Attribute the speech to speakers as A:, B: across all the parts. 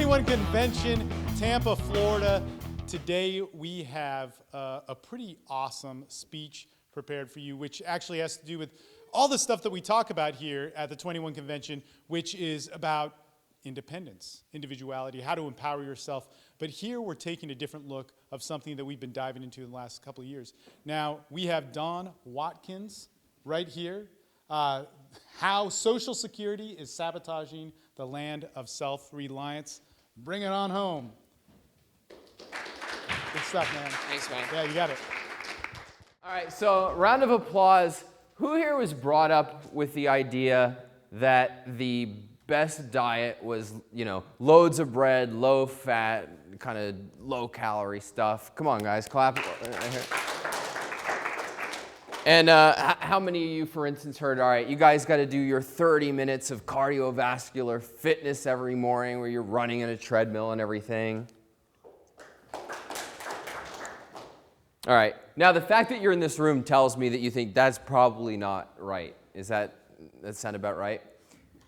A: 21 Convention, Tampa, Florida. Today we have a pretty awesome speech prepared for you, which actually has to do with all the stuff that we talk about here at the 21 Convention, which is about independence, individuality, how to empower yourself. But here we're taking a different look of something that we've been diving into in the last couple of years. Now, we have Don Watkins right here. How Social Security is sabotaging the land of self-reliance. Bring it on home. Good stuff, man.
B: Thanks, man.
A: Yeah, you got it.
B: All right, so round of applause. Who here was brought up with the idea that the best diet was, loads of bread, low fat, kind of low calorie stuff? Come on, guys, clap. And how many of you, for instance, heard, all right, you guys got to do your 30 minutes of cardiovascular fitness every morning where you're running in a treadmill and everything? All right. Now, the fact that you're in this room tells me that you think that's probably not right. That sound about right?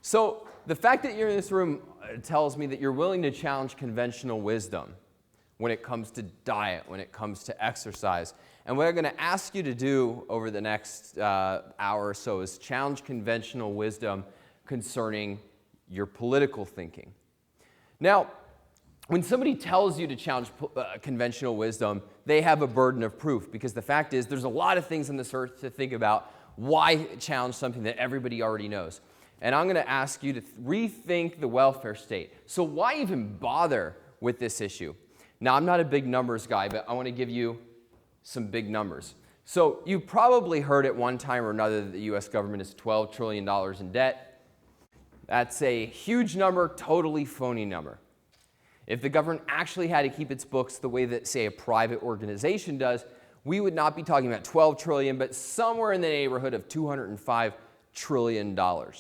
B: So the fact that you're in this room tells me that you're willing to challenge conventional wisdom when it comes to diet, when it comes to exercise. And what I'm going to ask you to do over the next hour or so is challenge conventional wisdom concerning your political thinking. Now, when somebody tells you to challenge conventional wisdom, they have a burden of proof, because the fact is there's a lot of things on this earth to think about. Why challenge something that everybody already knows? And I'm going to ask you to rethink the welfare state. So why even bother with this issue? Now, I'm not a big numbers guy, but I want to give you some big numbers. So you probably heard at one time or another that the U.S. government is $12 trillion in debt. That's a huge number, totally phony number. If the government actually had to keep its books the way that, say, a private organization does, we would not be talking about 12 trillion, but somewhere in the neighborhood of $205 trillion. Now,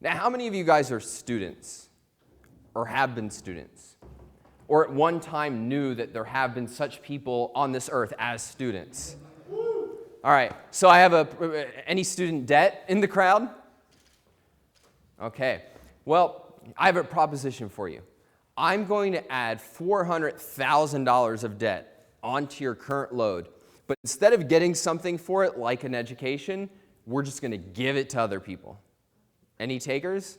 B: how many of you guys are students or have been students? Or at one time knew that there have been such people on this earth as students? All right, so I have any student debt in the crowd? Okay, well, I have a proposition for you. I'm going to add $400,000 of debt onto your current load, but instead of getting something for it, like an education, we're just going to give it to other people. Any takers?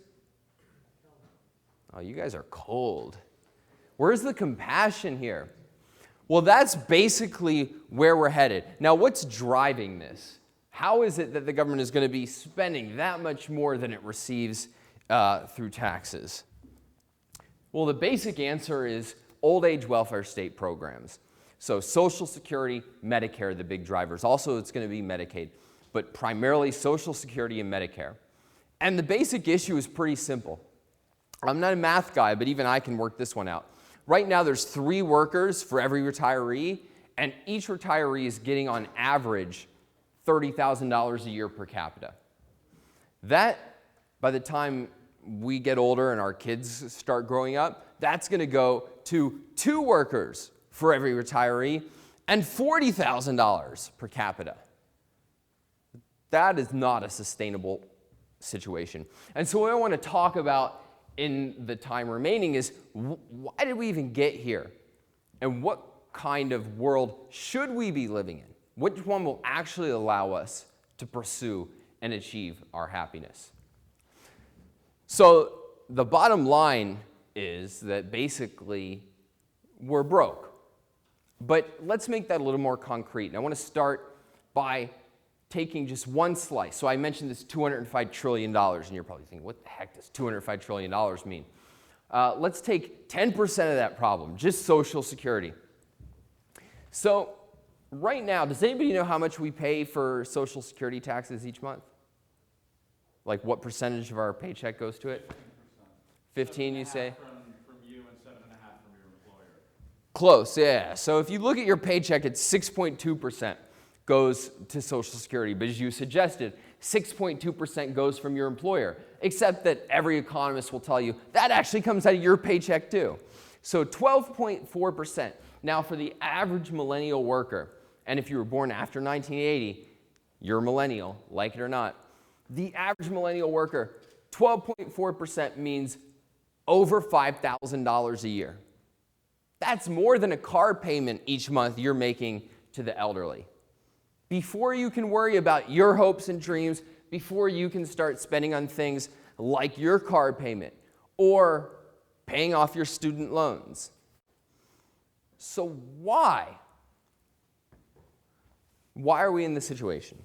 B: Oh, you guys are cold. Where's the compassion here? Well, that's basically where we're headed. Now, what's driving this? How is it that the government is going to be spending that much more than it receives through taxes? Well, the basic answer is old age welfare state programs. So Social Security, Medicare, the big drivers. Also, it's going to be Medicaid, but primarily Social Security and Medicare. And the basic issue is pretty simple. I'm not a math guy, but even I can work this one out. Right now, there's 3 workers for every retiree, and each retiree is getting, on average, $30,000 a year per capita. That, by the time we get older and our kids start growing up, that's going to go to 2 workers for every retiree and $40,000 per capita. That is not a sustainable situation. And so what I want to talk about in the time remaining is, why did we even get here? And what kind of world should we be living in? Which one will actually allow us to pursue and achieve our happiness? So the bottom line is that basically we're broke. But let's make that a little more concrete. And I want to start by taking just one slice. So I mentioned this $205 trillion, and you're probably thinking, what the heck does $205 trillion mean? Let's take 10% of that problem, just Social Security. So right now, does anybody know how much we pay for Social Security taxes each month? Like what percentage of our paycheck goes to it? 15, you say?
C: From you and 7.5 from your employer.
B: Close, yeah. So if you look at your paycheck, it's 6.2%. Goes to Social Security, but as you suggested, 6.2% goes from your employer, except that every economist will tell you that actually comes out of your paycheck too. So 12.4%. Now for the average millennial worker, and if you were born after 1980, you're a millennial, like it or not, the average millennial worker, 12.4% means over $5,000 a year. That's more than a car payment each month you're making to the elderly. Before you can worry about your hopes and dreams, before you can start spending on things like your car payment or paying off your student loans. So why? Why are we in this situation?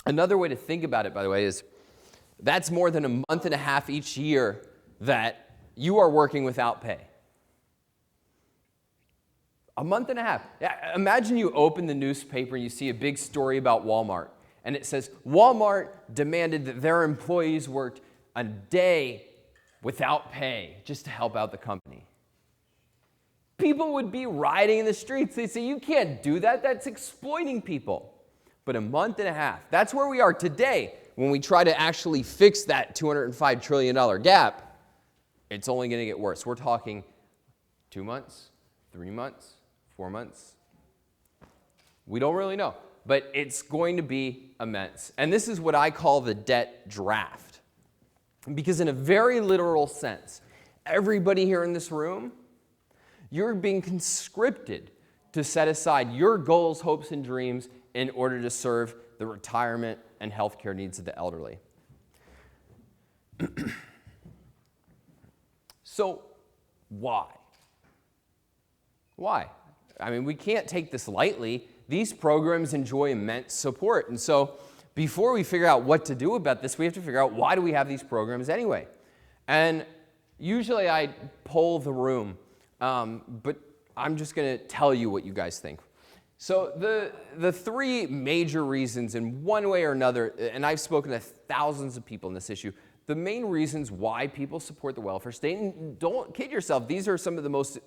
B: Another way to think about it, by the way, is that's more than a month and a half each year that you are working without pay. A month and a half. Imagine you open the newspaper and you see a big story about Walmart, and it says, Walmart demanded that their employees worked a day without pay just to help out the company. People would be rioting in the streets. They'd say, you can't do that. That's exploiting people. But a month and a half, that's where we are today when we try to actually fix that $205 trillion gap. It's only going to get worse. We're talking 2 months, 3 months, 4 months. We don't really know, but it's going to be immense. And this is what I call the debt draft. Because in a very literal sense, everybody here in this room, you're being conscripted to set aside your goals, hopes, and dreams in order to serve the retirement and healthcare needs of the elderly. So, why? Why? I mean, we can't take this lightly. These programs enjoy immense support. And so, before we figure out what to do about this, we have to figure out why do we have these programs anyway? And usually I poll the room, but I'm just going to tell you what you guys think. So the three major reasons in one way or another, and I've spoken to thousands of people on this issue, the main reasons why people support the welfare state, and don't kid yourself, these are some of the most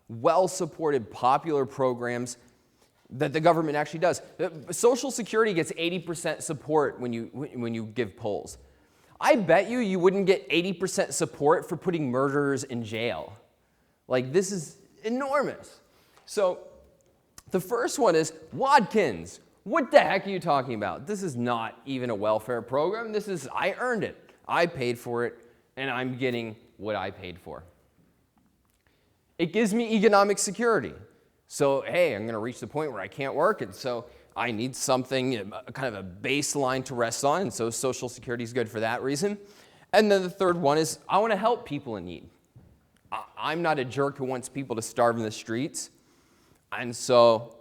B: well-supported, popular programs that the government actually does. Social Security gets 80% support when you give polls. I bet you wouldn't get 80% support for putting murderers in jail. Like, this is enormous. So the first one is Watkins. What the heck are you talking about? This is not even a welfare program. This is, I earned it. I paid for it, and I'm getting what I paid for. It gives me economic security. So, hey, I'm going to reach the point where I can't work, and so I need something, kind of a baseline to rest on, and so Social Security is good for that reason. And then the third one is I want to help people in need. I'm not a jerk who wants people to starve in the streets, and so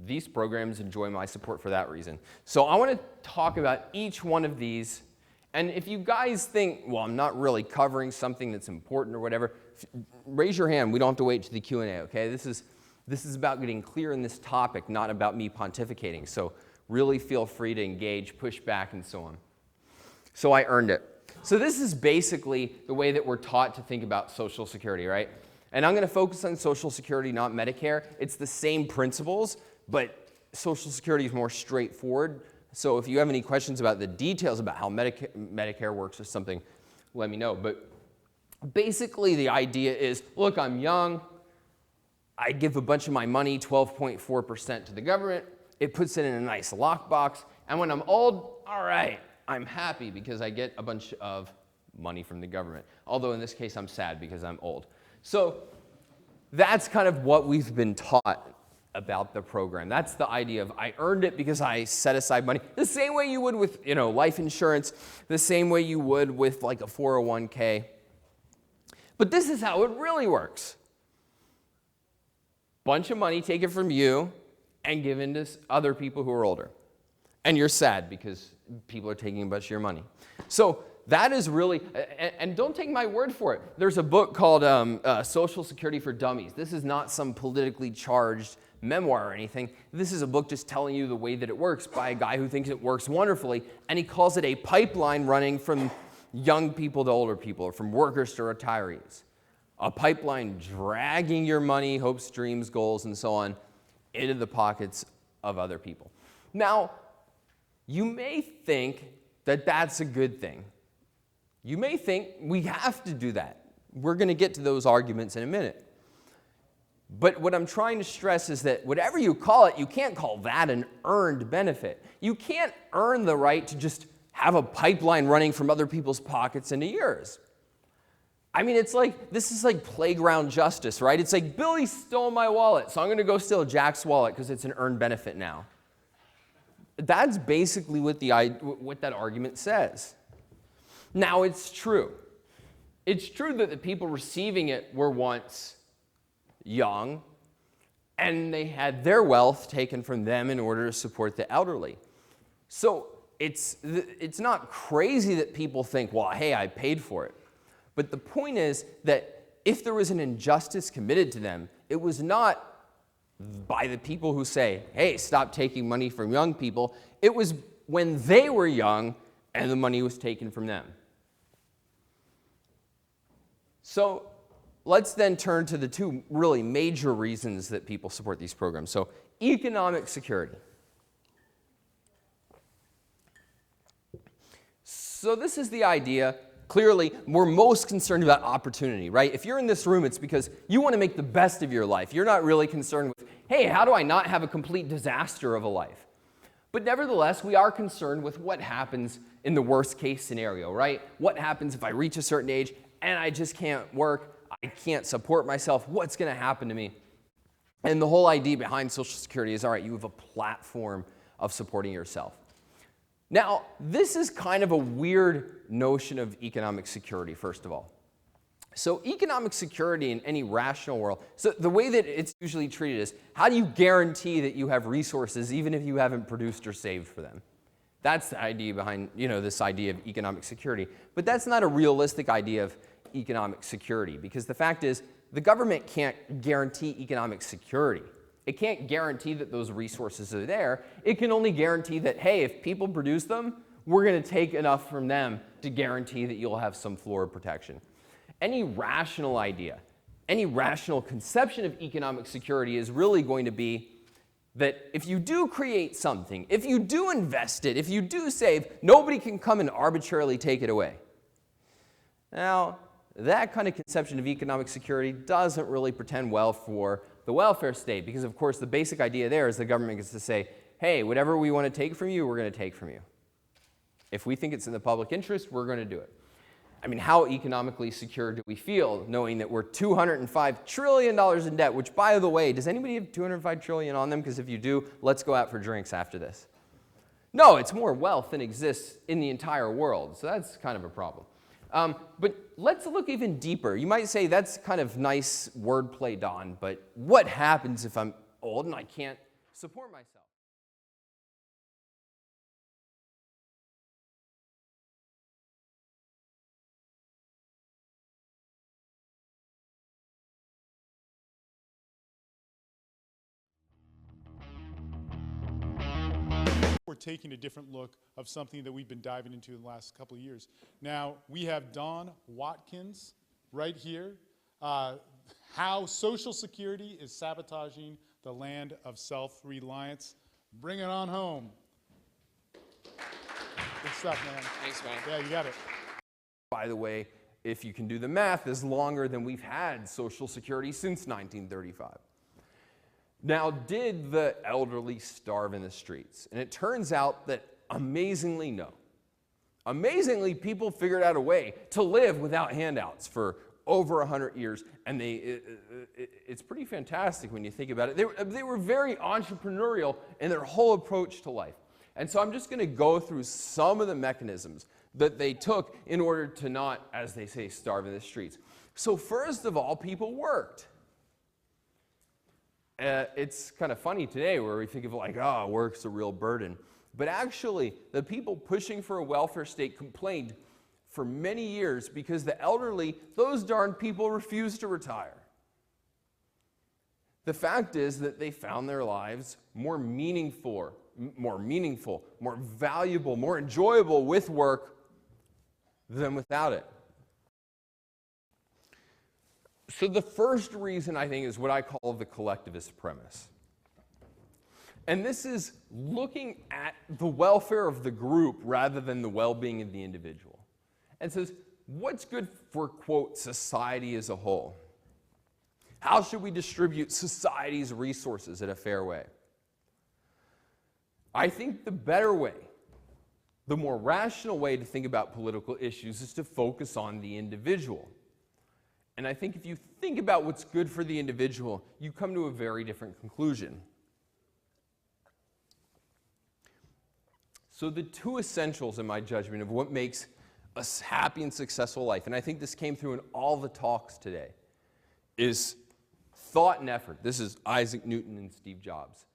B: these programs enjoy my support for that reason. So I want to talk about each one of these, and if you guys think, well, I'm not really covering something that's important or whatever, raise your hand. We don't have to wait to the Q&A, okay? This is about getting clear in this topic, not about me pontificating. So really feel free to engage, push back, and so on. So I earned it. So this is basically the way that we're taught to think about Social Security, right? And I'm going to focus on Social Security, not Medicare. It's the same principles, but Social Security is more straightforward. So if you have any questions about the details about how Medicare works or something, let me know. But basically the idea is, look, I'm young. I give a bunch of my money, 12.4% to the government. It puts it in a nice lockbox. And when I'm old, all right, I'm happy because I get a bunch of money from the government. Although in this case, I'm sad because I'm old. So that's kind of what we've been taught about the program. That's the idea of I earned it because I set aside money. The same way you would with, life insurance, the same way you would with like a 401k. But this is how it really works. Bunch of money taken from you and given to other people who are older. And you're sad because people are taking a bunch of your money. So that is really, and don't take my word for it. There's a book called Social Security for Dummies. This is not some politically charged memoir or anything. This is a book just telling you the way that it works by a guy who thinks it works wonderfully, and he calls it a pipeline running from young people to older people, or from workers to retirees. A pipeline dragging your money, hopes, dreams, goals, and so on into the pockets of other people. Now, you may think that that's a good thing. You may think we have to do that. We're going to get to those arguments in a minute. But what I'm trying to stress is that whatever you call it, you can't call that an earned benefit. You can't earn the right to just have a pipeline running from other people's pockets into yours. I mean, this is like playground justice, right? It's like, Billy stole my wallet, so I'm going to go steal Jack's wallet because it's an earned benefit now. That's basically what that argument says. Now, it's true. It's true that the people receiving it were once young, and they had their wealth taken from them in order to support the elderly. So it's not crazy that people think, well, hey, I paid for it. But the point is that if there was an injustice committed to them, it was not by the people who say, hey, stop taking money from young people. It was when they were young and the money was taken from them. So let's then turn to the two really major reasons that people support these programs. So economic security. So this is the idea. Clearly, we're most concerned about opportunity, right? If you're in this room, it's because you want to make the best of your life. You're not really concerned with, hey, how do I not have a complete disaster of a life? But nevertheless, we are concerned with what happens in the worst case scenario, right? What happens if I reach a certain age and I just can't work, I can't support myself, what's going to happen to me? And the whole idea behind Social Security is, all right, you have a platform of supporting yourself. Now, this is kind of a weird notion of economic security, first of all. So economic security in any rational world, so the way that it's usually treated is, how do you guarantee that you have resources even if you haven't produced or saved for them? That's the idea behind, this idea of economic security. But that's not a realistic idea of economic security, because the fact is, the government can't guarantee economic security. It can't guarantee that those resources are there. It can only guarantee that, hey, if people produce them, we're going to take enough from them to guarantee that you'll have some floor of protection. Any rational idea, any rational conception of economic security is really going to be that if you do create something, if you do invest it, if you do save, nobody can come and arbitrarily take it away. Now, that kind of conception of economic security doesn't really pretend well for the welfare state, because of course the basic idea there is the government gets to say, hey, whatever we want to take from you, we're going to take from you. If we think it's in the public interest, we're going to do it. I mean, how economically secure do we feel knowing that we're $205 trillion in debt, which, by the way, does anybody have $205 trillion on them? Because if you do, let's go out for drinks after this. No, it's more wealth than exists in the entire world, so that's kind of a problem. But let's look even deeper. You might say that's kind of nice wordplay, Don, but what happens if I'm old and I can't support myself?
A: We're taking a different look of something that we've been diving into in the last couple of years. Now, we have Don Watkins right here. How Social Security is sabotaging the land of self-reliance. Bring it on home. Good stuff, man.
B: Thanks, man.
A: Yeah, you got it.
B: By the way, if you can do the math, is longer than we've had Social Security since 1935. Now, did the elderly starve in the streets? And it turns out that amazingly, no. Amazingly, people figured out a way to live without handouts for over 100 years, and it's pretty fantastic when you think about it. They were very entrepreneurial in their whole approach to life. And so I'm just going to go through some of the mechanisms that they took in order to not, as they say, starve in the streets. So first of all, people worked. It's kind of funny today where we think of like, oh, work's a real burden. But actually, the people pushing for a welfare state complained for many years because the elderly, those darn people, refused to retire. The fact is that they found their lives more meaningful, more valuable, more enjoyable with work than without it. So the first reason, I think, is what I call the collectivist premise. And this is looking at the welfare of the group rather than the well-being of the individual. And says, what's good for, quote, society as a whole? How should we distribute society's resources in a fair way? I think the better way The more rational way to think about political issues is to focus on the individual. And I think if you think about what's good for the individual, you come to a very different conclusion. So the two essentials, in my judgment, of what makes a happy and successful life, and I think this came through in all the talks today, is thought and effort. This is Isaac Newton and Steve Jobs.